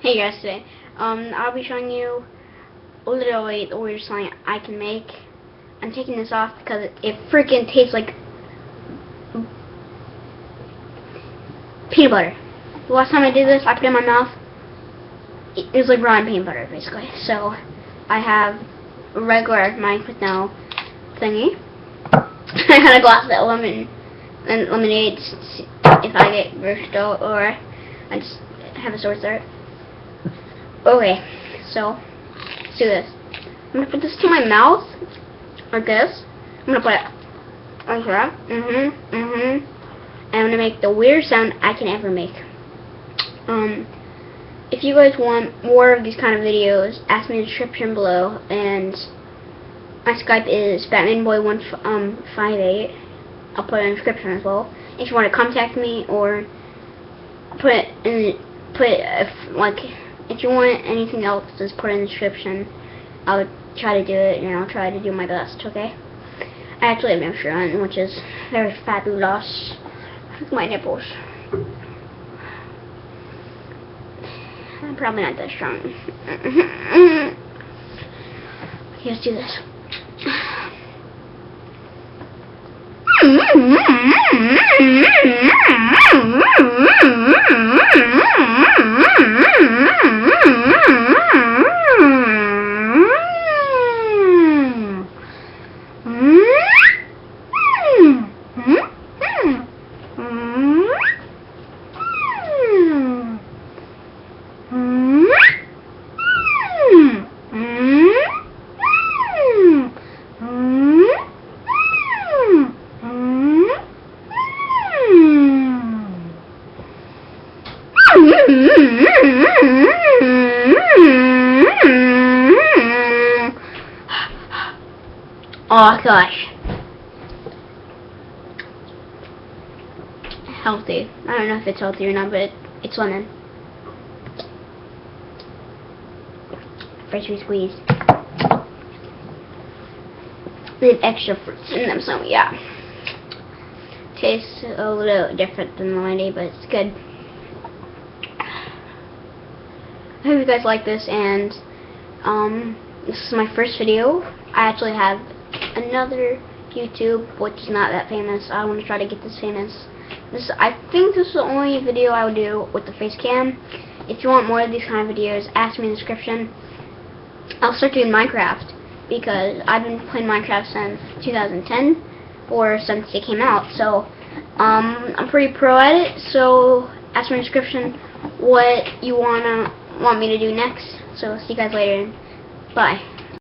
Hey guys, today I'll be showing you literally the weirdest something I can make. I'm taking this off because it freaking tastes like peanut butter. The last time I did this, I put it in my mouth. It was like raw peanut butter, basically. So I have a regular mic with no thingy. I had a glass of lemonade if I get versatile, or I just have a sore throat. Okay, so let's do this. I'm gonna put this to my mouth like this. I'm gonna put it like that. And I'm gonna make the weirdest sound I can ever make. If you guys want more of these kind of videos, ask me in the description below. And my Skype is BatmanBoy158. I'll put it in the description as well. If you want to contact me or if you want anything else, just put it in the description. I'll try to do it, and I'll try to do my best, okay? I actually have no shirt on, which is very fabulous. My nipples. I'm probably not that strong. Okay, let's do this. Oh gosh. Healthy. I don't know if it's healthy or not, but it's lemon. Freshly squeezed. They have extra fruits in them, so yeah. Tastes a little different than the lemonade, but it's good. I hope you guys like this, and this is my first video. I actually have another YouTube, which is not that famous. I want to try to get this famous. I think this is the only video I will do with the face cam. If you want more of these kind of videos, ask me in the description. I'll start doing Minecraft, because I've been playing Minecraft since 2010, or since it came out. So I'm pretty pro at it. So ask me in the description what you want me to do next. So see you guys later. Bye.